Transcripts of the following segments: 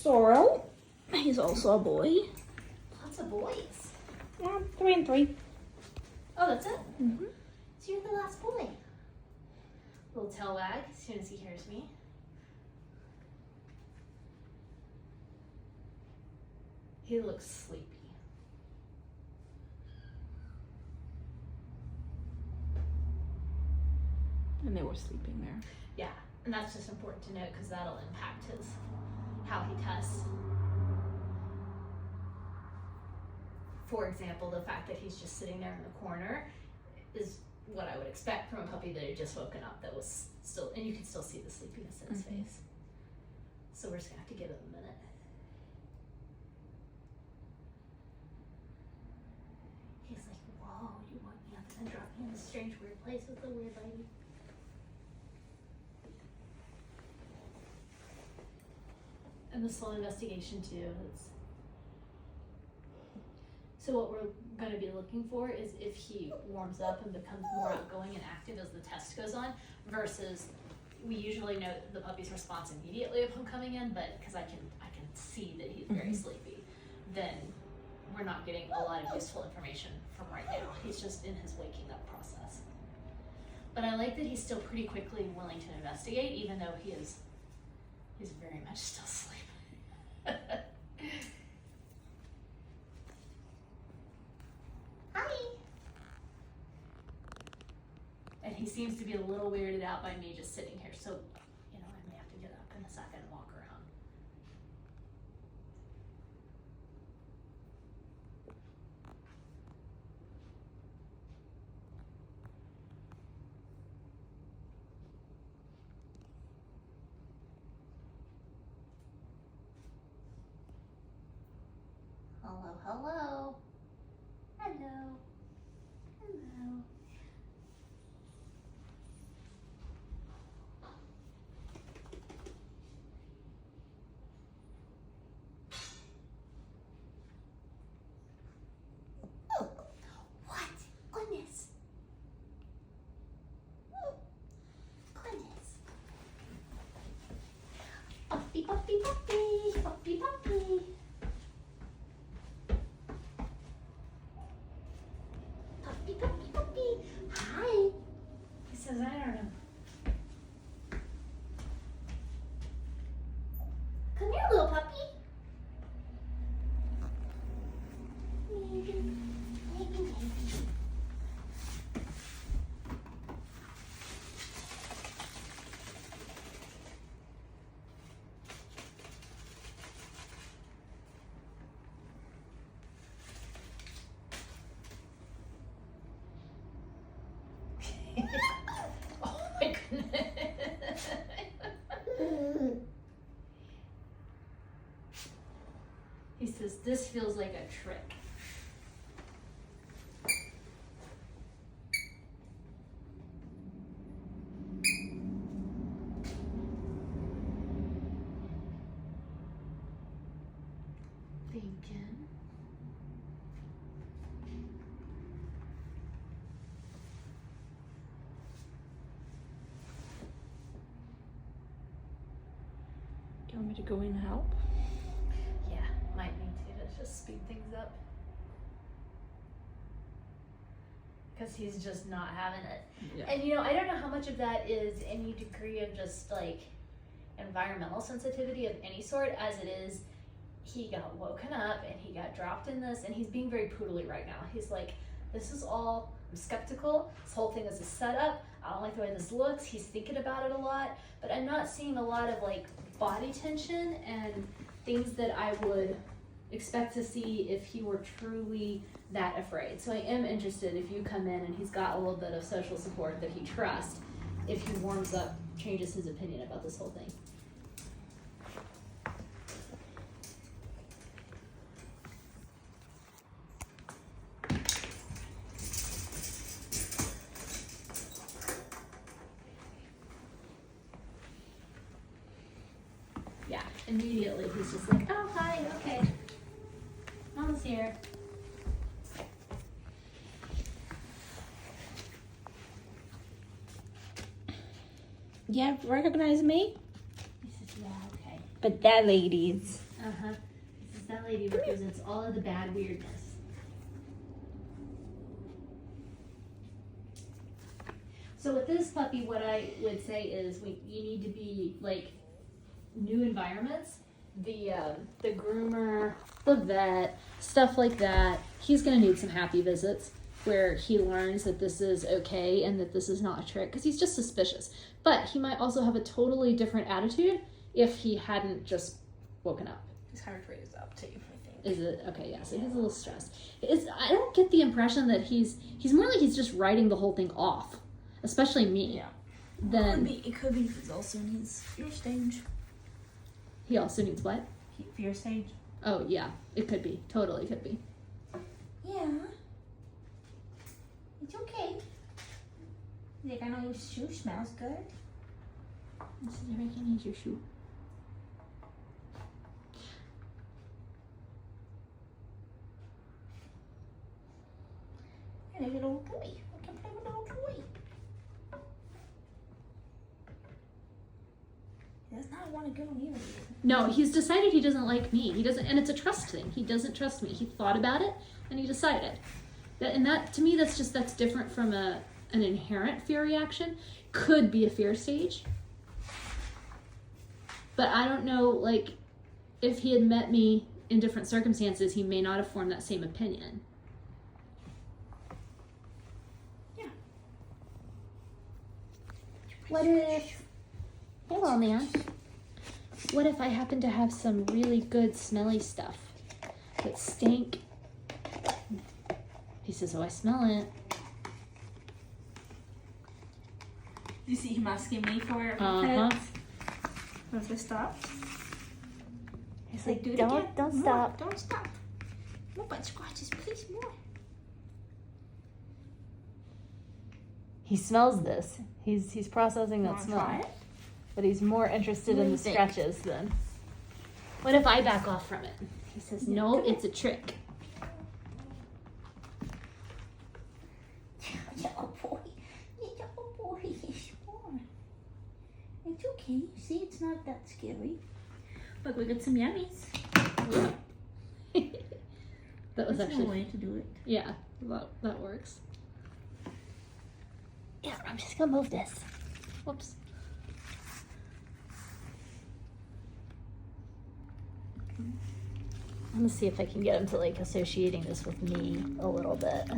Sorrel. He's also a boy. Lots of boys. Yeah, 3 and 3. Oh, that's it? Mm-hmm. So you're the last boy. Little tail wag as soon as he hears me. He looks sleepy. And they were sleeping there. Yeah, and that's just important to note because that'll impact how he tests. For example, the fact that he's just sitting there in the corner is what I would expect from a puppy that had just woken up that was still, and you can still see the sleepiness in his face. So we're just gonna have to give it a minute. He's like, whoa, you woke me up and then dropped me in this strange weird place with a weird lady. And this whole investigation too. So what we're going to be looking for is if he warms up and becomes more outgoing and active as the test goes on, versus we usually note the puppy's response immediately upon coming in, but because I can see that he's very sleepy, then we're not getting a lot of useful information from right now. He's just in his waking up process. But I like that he's still pretty quickly willing to investigate, even though he's very much still sleeping. Hi. And he seems to be a little weirded out by me just sitting here, so I may have to get up in a second and walk around. Hello, hello. Hello. Hello. Oh, what? Goodness. Goodness. Puppy, puppy, puppy. Puppy, puppy. Puppy, puppy, puppy. Hi. He says, I don't know. Come here, little puppy. Maybe, maybe. Oh my goodness. He says, this feels like a trick. Thinking. Do you want me to go in and help? Yeah, might need to just speed things up. Because he's just not having it. Yeah. And I don't know how much of that is any degree of just like environmental sensitivity of any sort, as it is he got woken up and he got dropped in this, and he's being very poodly right now. He's like, this is all, I'm skeptical, this whole thing is a setup, I don't like the way this looks, he's thinking about it a lot, but I'm not seeing a lot of like body tension and things that I would expect to see if he were truly that afraid. So I am interested if you come in and he's got a little bit of social support that he trusts, if he warms up, changes his opinion about this whole thing. Yeah, immediately he's just like, oh, hi, okay. Mama's here. Yeah, recognize me? He says, yeah, okay. But that ladies. Uh-huh. That lady represents all of the bad weirdness. So with this puppy, what I would say is you need to be like new environments. The groomer, the vet, stuff like that. He's gonna need some happy visits where he learns that this is okay and that this is not a trick, because he's just suspicious. But he might also have a totally different attitude if he hadn't just woken up. His heart rate is up too, I think. Is it? Okay, yeah, so he's a little stressed. I don't get the impression that he's more like he's just writing the whole thing off, especially me. Yeah. Then It could be he's also needs fear stage. he also needs what? Fear stage? Oh, yeah, it could be. Totally could be. Yeah. It's okay. Like, I know your shoe smells good. I can use your shoe. And there's a little toy. I can play with a little toy. He does not want to go near you. No, he's decided he doesn't like me. He doesn't, and it's a trust thing. He doesn't trust me. He thought about it and he decided. That to me, that's different from an inherent fear reaction. Could be a fear stage. But I don't know, like, if he had met me in different circumstances, he may not have formed that same opinion. Yeah. What if... Hello, man. What if I happen to have some really good smelly stuff that stink? He says, oh, I smell it. You see him asking me for Uh-huh. pets? Does it stop? He's Like, like, do it don't again. More. stop. Don't stop. More butt scratches, please, more. He smells this. He's processing that Wanna smell. try it? But he's more interested What do in you the think? scratches than... What if I back off from it? He says, Yeah, no, come here. it's a trick. Yeah, oh boy. Yeah, oh boy. Sure. It's okay. See, it's not that scary. Look, we got some yummies. That was That's actually... no way to do it. Yeah, that works. Yeah, I'm just gonna move this. Whoops. I'm gonna see if I can get him to like associating this with me a little bit.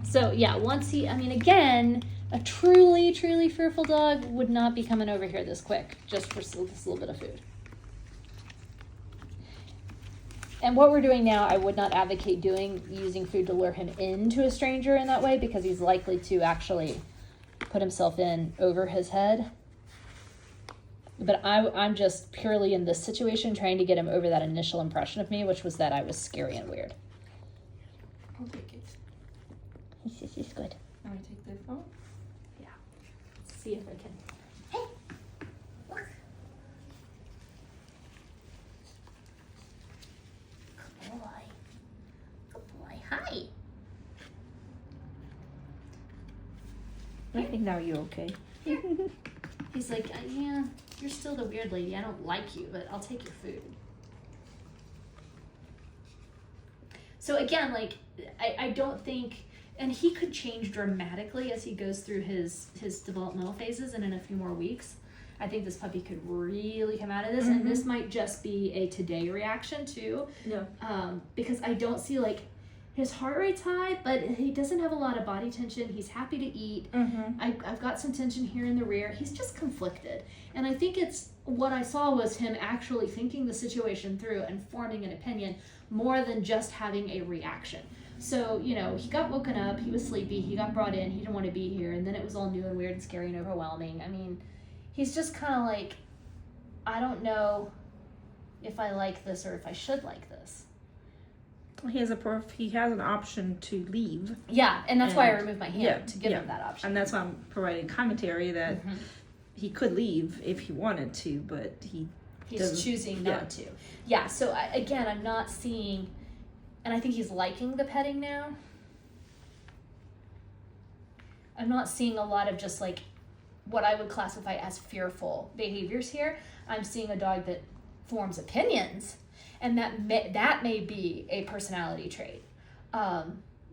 So yeah, again, a truly, truly fearful dog would not be coming over here this quick just for this little bit of food. And what we're doing now, I would not advocate using food to lure him into a stranger in that way, because he's likely to actually put himself in over his head. But I'm just purely in this situation trying to get him over that initial impression of me, which was that I was scary and weird. I'll take it. He says he's good. I'm gonna take the phone. Yeah. Let's see if I can. Hey! Good boy. Good boy. Hi. I think now you're okay. He's like, yeah, you're still the weird lady. I don't like you, but I'll take your food. So again, like, I don't think, and he could change dramatically as he goes through his developmental phases, and in a few more weeks, I think this puppy could really come out of this, and this might just be a today reaction too. No. Because I don't see, like, his heart rate's high, but he doesn't have a lot of body tension. He's happy to eat. I've got some tension here in the rear. He's just conflicted. And I think what I saw was him actually thinking the situation through and forming an opinion more than just having a reaction. So, he got woken up, he was sleepy, he got brought in, he didn't want to be here, and then it was all new and weird and scary and overwhelming. I mean, he's just kind of like, I don't know if I like this or if I should like this. He has an option to leave, Yeah, and that's why I And- removed my hand yeah, to give yeah. him that option. and that's why I'm providing commentary that he could leave if he wanted to, but He's doesn't- choosing yeah. not to. Yeah, so again, I'm not seeing, and I think he's liking the petting now. I'm not seeing a lot of just like what I would classify as fearful behaviors here. I'm seeing a dog that forms opinions, and that may be a personality trait.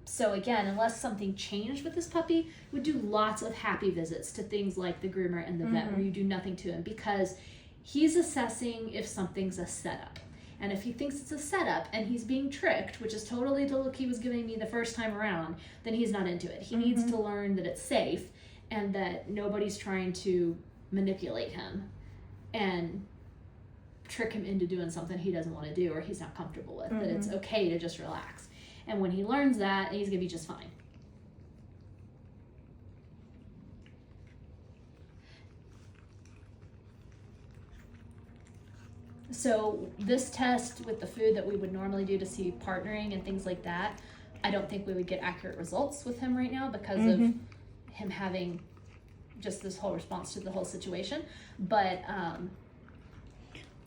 So again, unless something changed with this puppy, would do lots of happy visits to things like the groomer and the vet where you do nothing to him, because he's assessing if something's a setup. And if he thinks it's a setup and he's being tricked, which is totally the look he was giving me the first time around, then he's not into it. He needs to learn that it's safe and that nobody's trying to manipulate him and trick him into doing something he doesn't want to do or he's not comfortable with, that it's okay to just relax. And when he learns that, he's going to be just fine. So this test with the food that we would normally do to see partnering and things like that, I don't think we would get accurate results with him right now because of him having just this whole response to the whole situation. But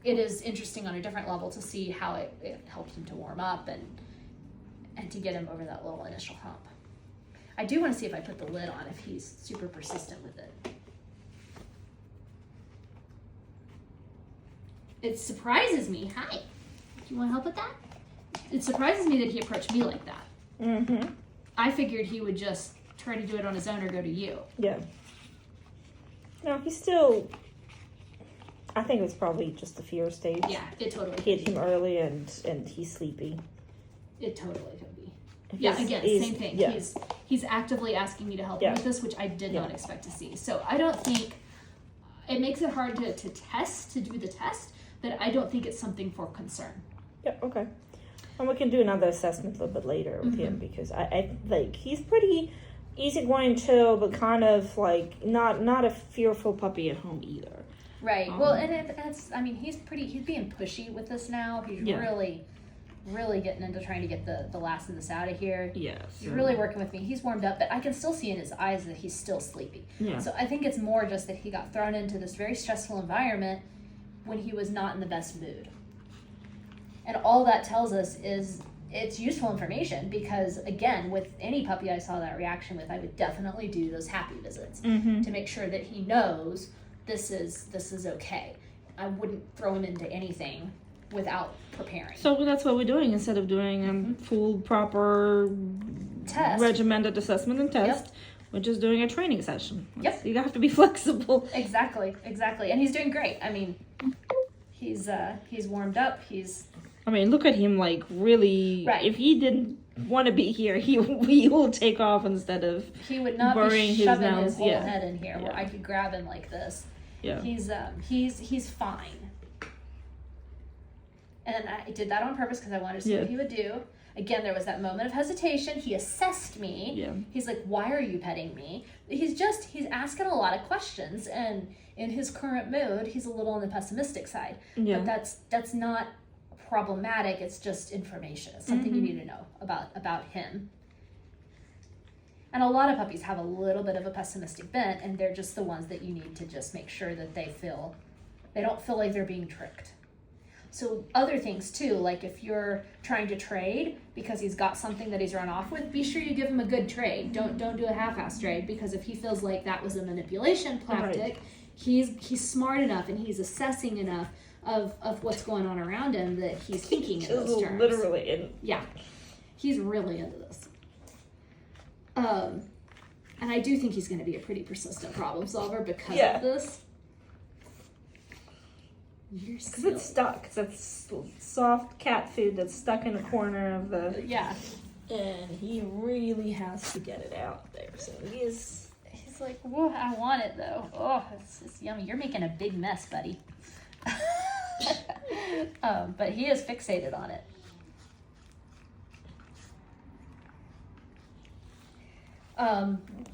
it is interesting on a different level to see how it helps him to warm up and to get him over that little initial hump. I do want to see if I put the lid on, if he's super persistent with it. It surprises me. Hi. Do you want to help with that? It surprises me that he approached me like that. I figured he would just try to do it on his own or go to you. Yeah. No, he's still... I think it was probably just the fear stage. Yeah, it totally hit him early and he's sleepy. It totally could be. Yeah, again, same thing. Yeah. He's actively asking me to help him with this, which I did not expect to see. So I don't think... It makes it hard to do the test, but I don't think it's something for concern. Yeah, okay. And we can do another assessment a little bit later with him, because I like he's pretty easygoing, chill, but kind of like not a fearful puppy at home either. Right. Well, and it's I mean, he's being pushy with this now. He's really getting into trying to get the last of this out of here. Yes. He's really working with me. He's warmed up, but I can still see in his eyes that he's still sleepy. Yeah. So I think it's more just that he got thrown into this very stressful environment when he was not in the best mood. And all that tells us is it's useful information, because again, with any puppy I saw that reaction with, I would definitely do those happy visits to make sure that he knows this is okay. I wouldn't throw him into anything without preparing. So that's what we're doing. Instead of doing a full, proper, test, regimented assessment and test, we're just doing a training session. Yep. You have to be flexible. Exactly. And he's doing great. I mean, he's warmed up. I mean, look at him, like, really. Right. If he didn't want to be here, he will take off instead of he would not burying be shoving his his whole head in here where I could grab him like this. Yeah. He's fine. And I did that on purpose because I wanted to see what he would do. Again, there was that moment of hesitation. He assessed me. Yeah. He's like, "Why are you petting me?" He's asking a lot of questions, and in his current mood, he's a little on the pessimistic side. Yeah. But that's not problematic. It's just information. It's something you need to know about him. And a lot of puppies have a little bit of a pessimistic bent, and they're just the ones that you need to just make sure that they don't feel like they're being tricked. So other things too, like if you're trying to trade because he's got something that he's run off with, be sure you give him a good trade. Don't do a half-ass trade, because if he feels like that was a manipulation tactic, he's smart enough and he's assessing enough of what's going on around him that he's thinking in those terms. Literally. Yeah. He's really into this. And I do think he's going to be a pretty persistent problem solver because of this. Because it's stuck. It's that soft cat food that's stuck in a corner of the... Yeah. And he really has to get it out there. So he's like, whoa, I want it though. Oh, it's yummy. You're making a big mess, buddy. But he is fixated on it.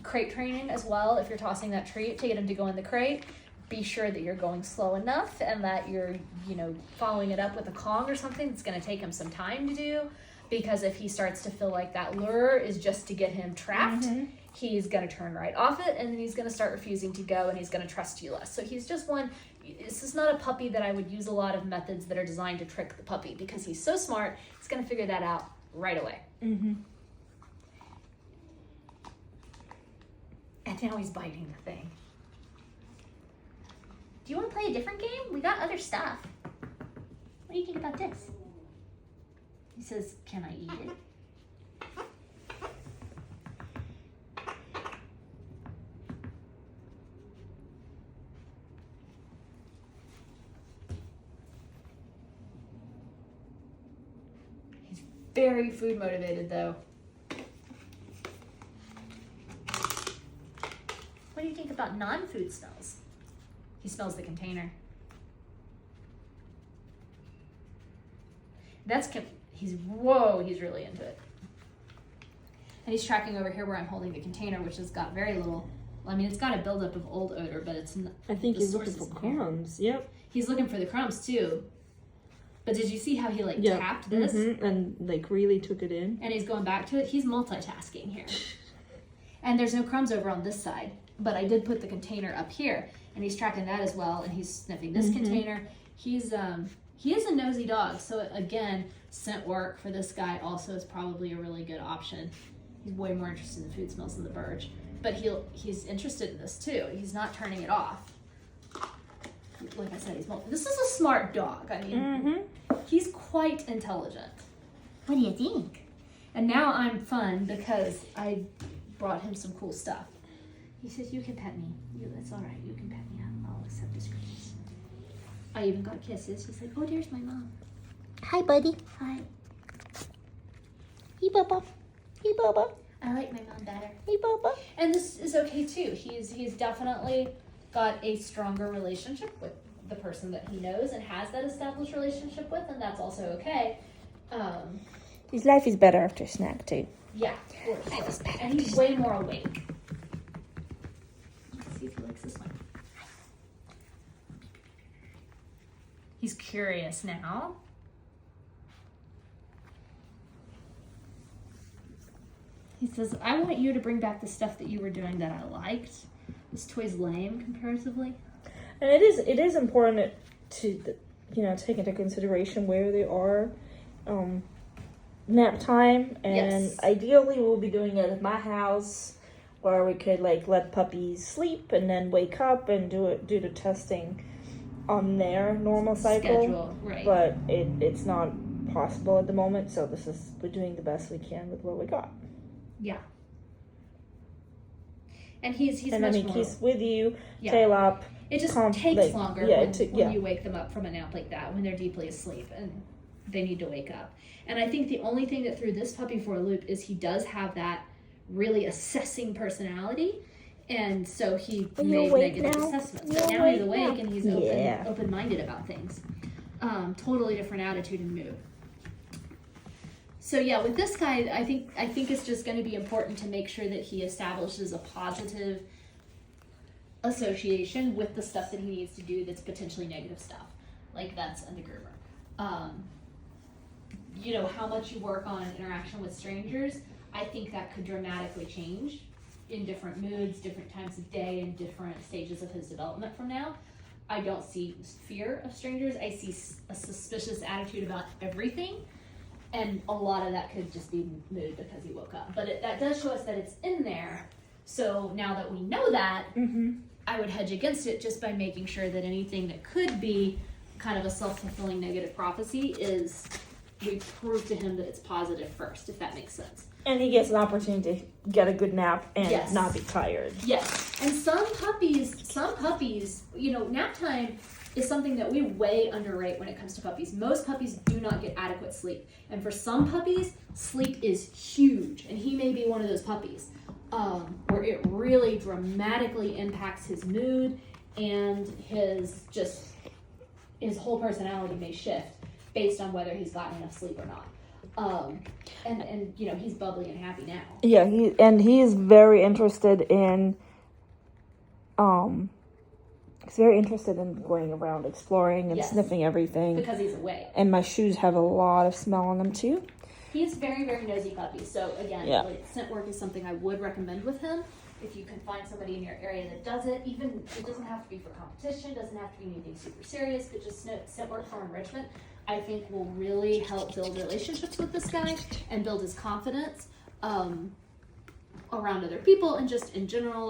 Crate training as well. If you're tossing that treat to get him to go in the crate, be sure that you're going slow enough and that you're, following it up with a Kong or something that's going to take him some time to do. Because if he starts to feel like that lure is just to get him trapped, he's going to turn right off it, and then he's going to start refusing to go, and he's going to trust you less. So he's just this is not a puppy that I would use a lot of methods that are designed to trick the puppy, because he's so smart, he's going to figure that out right away. And now he's biting the thing. Do you want to play a different game? We got other stuff. What do you think about this? He says, can I eat it? He's very food motivated though. What do you think about non-food smells? He smells the container. He's really into it. And he's tracking over here where I'm holding the container, which has got very little. I mean, it's got a buildup of old odor, but it's not. I think he's looking for crumbs. Yep. He's looking for the crumbs too. But did you see how he tapped this? And really took it in. And he's going back to it. He's multitasking here. And there's no crumbs over on this side, but I did put the container up here, and he's tracking that as well, and he's sniffing this container. He is a nosy dog, so again, scent work for this guy also is probably a really good option. He's way more interested in the food smells than the birch, but he's interested in this too. He's not turning it off. Like I said, this is a smart dog. I mean, he's quite intelligent. What do you think? And now I'm fun because I brought him some cool stuff. He says, you can pet me. That's all right. You can pet me. I'll accept this grace. I even got kisses. He's like, oh, there's my mom. Hi, buddy. Hi. Hey, Bubba. Hey, Bubba. I like my mom better. Hey, Bubba. And this is okay too. He's definitely got a stronger relationship with the person that he knows and has that established relationship with, and that's also okay. His life is better after snack too. Yeah, for sure. And he's way more awake. Let's see if he likes this one. He's curious now. He says, I want you to bring back the stuff that you were doing that I liked. This toy's lame comparatively. And it is important to take into consideration where they are nap time, and ideally we'll be doing it at my house where we could let puppies sleep and then wake up and do the testing on their normal cycle. Right. But it's not possible at the moment, so we're doing the best we can with what we got. Yeah. And he's he's with you, tail up. It just takes longer when you wake them up from a nap like that, when they're deeply asleep and they need to wake up. And I think the only thing that threw this puppy for a loop is he does have that really assessing personality, and so he made negative assessments. But now he's awake and he's open-minded about things. Totally different attitude and mood. So yeah, with this guy, I think it's just going to be important to make sure that he establishes a positive association with the stuff that he needs to do that's potentially negative stuff, like vets and the groomer. How much you work on interaction with strangers, I think that could dramatically change in different moods, different times of day, and different stages of his development from now. I don't see fear of strangers. I see a suspicious attitude about everything. And a lot of that could just be mood because he woke up. But that does show us that it's in there. So now that we know that, I would hedge against it just by making sure that anything that could be kind of a self-fulfilling negative prophecy is we prove to him that it's positive first, if that makes sense. And he gets an opportunity to get a good nap and not be tired. Yes. And some puppies, nap time is something that we way underrate when it comes to puppies. Most puppies do not get adequate sleep. And for some puppies, sleep is huge. And he may be one of those puppies where it really dramatically impacts his mood, and his whole personality may shift based on whether he's gotten enough sleep or not. And he's bubbly and happy now. Yeah, he is very interested in going around exploring and sniffing everything. Because he's awake. And my shoes have a lot of smell on them too. He's very, very nosy puppy. So again, scent work is something I would recommend with him. If you can find somebody in your area that does it, even it doesn't have to be for competition, doesn't have to be anything super serious, but just scent work for enrichment, I think will really help build relationships with this guy and build his confidence around other people, and just in general,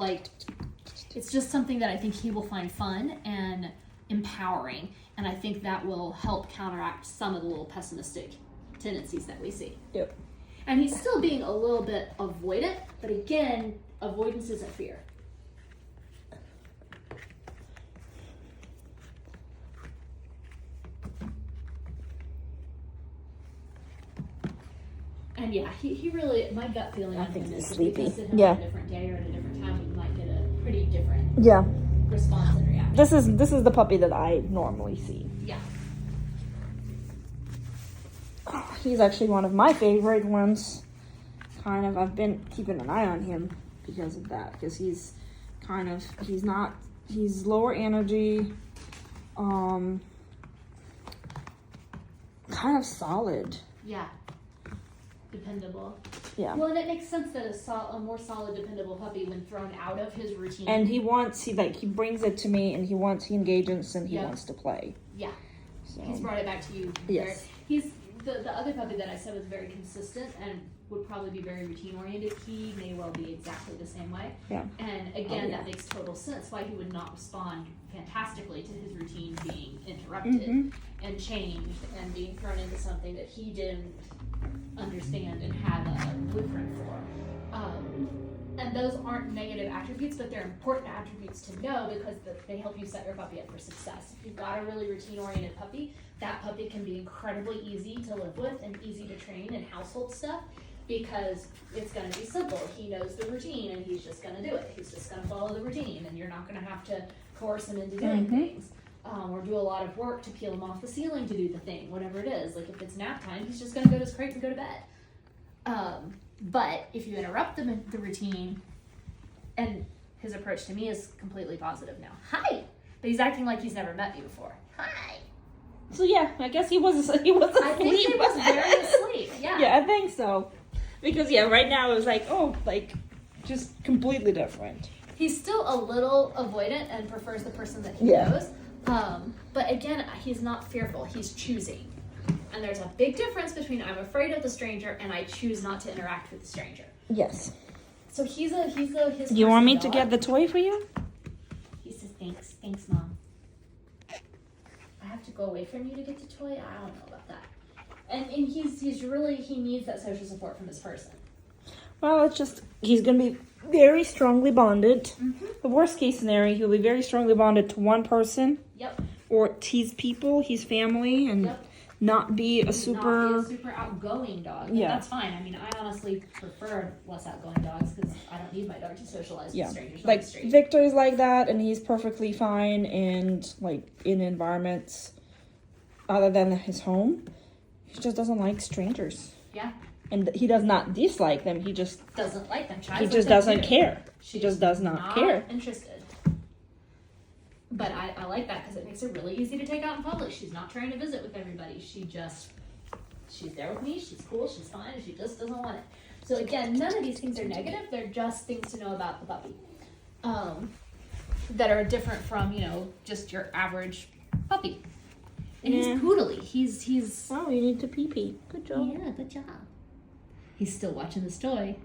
It's just something that I think he will find fun and empowering, and I think that will help counteract some of the little pessimistic tendencies that we see. Yep. And he's still being a little bit avoidant, but again, avoidance isn't fear. And yeah, he really, my gut feeling on him is if we tested him on a different day or at a different time, we might get a pretty different response and reaction. This is the puppy that I normally see. Yeah. Oh, he's actually one of my favorite ones. Kind of, I've been keeping an eye on him because of that. Because he's lower energy, kind of solid. Yeah. Dependable. Yeah. Well, and it makes sense that a more solid, dependable puppy, when thrown out of his routine. And he brings it to me, and he engages and he wants to play. Yeah. So. He's brought it back to you. Yes. He's the other puppy that I said was very consistent and would probably be very routine oriented. He may well be exactly the same way. Yeah. And again, that makes total sense why he would not respond fantastically to his routine being interrupted and changed and being thrown into something that he didn't understand and have a blueprint for. And those aren't negative attributes, but they're important attributes to know because they help you set your puppy up for success. If you've got a really routine-oriented puppy, that puppy can be incredibly easy to live with and easy to train in household stuff because it's going to be simple. He knows the routine and he's just going to do it. He's just going to follow the routine and you're not going to have to coerce him into doing things. Or do a lot of work to peel him off the ceiling to do the thing, whatever it is. Like if it's nap time, he's just going to go to his crate and go to bed. But if you interrupt the routine, and his approach to me is completely positive now. Hi! But he's acting like he's never met me before. Hi! So yeah, I guess he was asleep. I think he was very asleep, yeah. Yeah, I think so. Because right now it was just completely different. He's still a little avoidant and prefers the person that he knows. But again, he's not fearful. He's choosing. And there's a big difference between I'm afraid of the stranger and I choose not to interact with the stranger. Yes. So his. You want me to get the toy for you? He says, thanks, Mom. I have to go away from you to get the toy? I don't know about that. And he needs that social support from this person. Well, it's just, he's going to be very strongly bonded. The worst case scenario, he'll be very strongly bonded to one person. Yep. Or tease people, his family, and not be a super outgoing dog. Yeah. That's fine. I mean, I honestly prefer less outgoing dogs because I don't need my dog to socialize with strangers. Like Victor is like that, and he's perfectly fine and in environments other than his home. He just doesn't like strangers. Yeah. And he does not dislike them. He just doesn't like them. He just doesn't care. She just does not care. Interested. But I like that because it makes her really easy to take out in public. She's not trying to visit with everybody. She's there with me. She's cool. She's fine. And she just doesn't want it. So again, none of these things are negative. They're just things to know about the puppy that are different from just your average puppy. And he's poodly. He's. Oh, you need to pee. Good job. Yeah, good job. He's still watching this toy.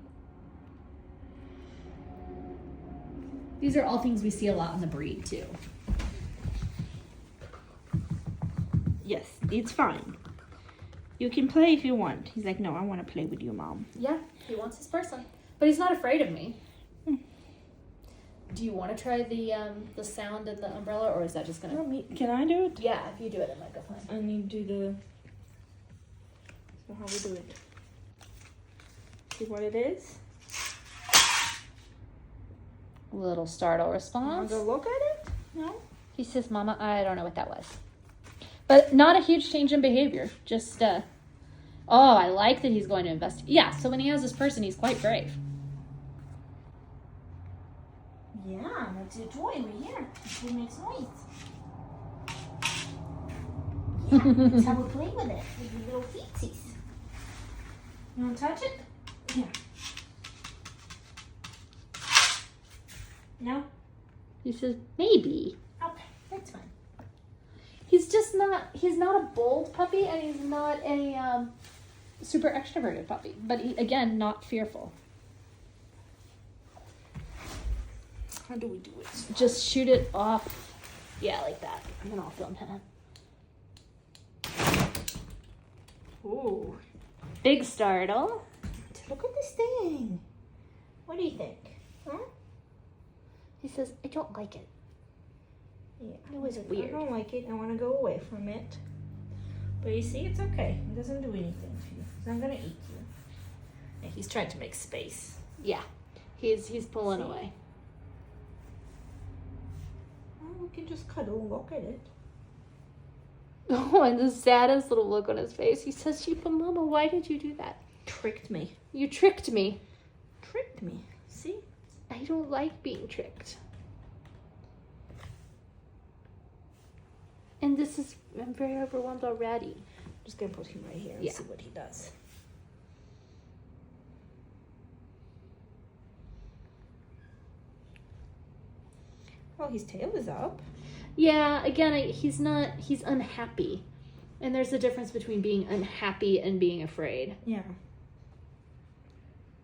These are all things we see a lot in the breed too. Yes, it's fine. You can play if you want. He's like, no, I want to play with you, Mom. Yeah, he wants his person. But he's not afraid of me. Do you want to try the sound and the umbrella, or is that just going to... Can I do it? Yeah, if you do it, it might go fine. I need to do the... So how we do it? See what it is? Little startle response. Go look at it? No? He says, Mama, I don't know what that was. But not a huge change in behavior. Just, oh, I like that he's going to investigate. Yeah, so when he has this person, he's quite brave. Yeah, that's your toy right here. It makes noise. Yeah, that's how we play with it. With the little feetsies. You want to touch it? Yeah. No? He says, maybe. Okay, that's fine. He's not a bold puppy, and he's not a super extroverted puppy. But, again, not fearful. How do we do it? Just shoot it off. Yeah, like that. And then I'll film him. Ooh. Big startle. Look at this thing. What do you think? Huh? He says, I don't like it. Yeah. It was I weird. don't like it. I want to go away from it. But you see, it's okay. It doesn't do anything to you. It's not going to eat you. Yeah, he's trying to make space. Yeah. He's pulling See? away. Oh, we can just cuddle and look at it. Oh, and the saddest little look on his face. He says, but Mama, why did you do that? Tricked me. You tricked me. Tricked me. See? I don't like being tricked. And I'm very overwhelmed already. I'm just going to put him right here and see what he does. Well, his tail is up. Yeah, again, he's unhappy. And there's a difference between being unhappy and being afraid. Yeah.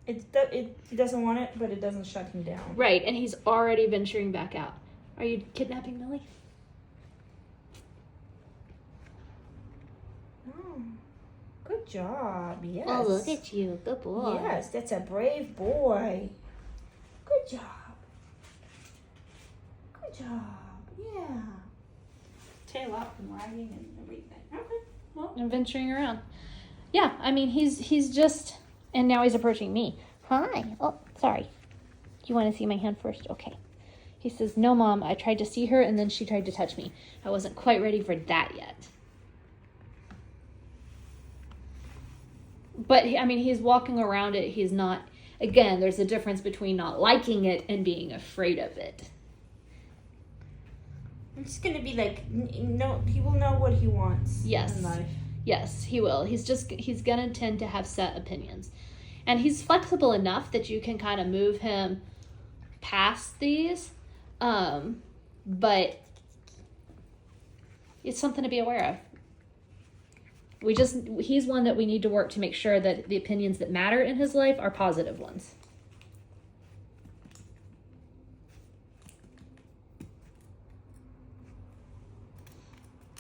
He doesn't want it, but it doesn't shut him down. Right, and he's already venturing back out. Are you kidnapping Millie? Oh, good job. Yes. Oh, look at you. Good boy. Yes, that's a brave boy. Good job. Good job. Yeah. Tail up and riding and everything. Okay. Well. And venturing around. Yeah, I mean, he's just... And now he's approaching me. Hi. Oh, sorry. You want to see my hand first? Okay. He says, no, Mom. I tried to see her, and then she tried to touch me. I wasn't quite ready for that yet. But, I mean, he's walking around it. He's not... Again, there's a difference between not liking it and being afraid of it. It's going to be like... No, he will know what he wants Yes. in life. Yes, he will. He's going to tend to have set opinions. And he's flexible enough that you can kind of move him past these. But it's something to be aware of. He's one that we need to work to make sure that the opinions that matter in his life are positive ones.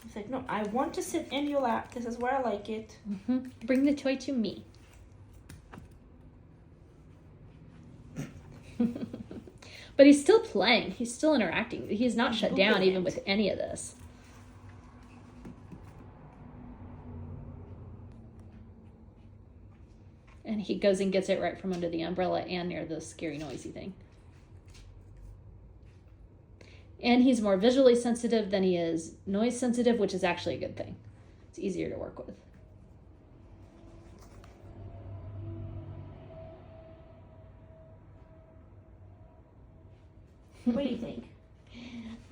He's like, no, I want to sit in your lap. This is where I like it. Mm-hmm. Bring the toy to me. But he's still playing. He's still interacting. He's not shut down even with any of this. And he goes and gets it right from under the umbrella and near the scary noisy thing. And he's more visually sensitive than he is noise sensitive, which is actually a good thing. It's easier to work with. What do you think?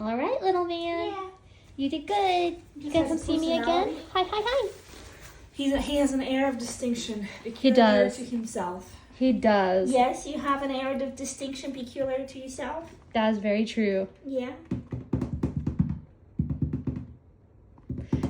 All right, little man. Yeah. You did good. You guys can see me again? Hi, hi, hi. He has an air of distinction. He does. To himself. He does. Yes, you have an air of distinction peculiar to yourself. That is very true. Yeah.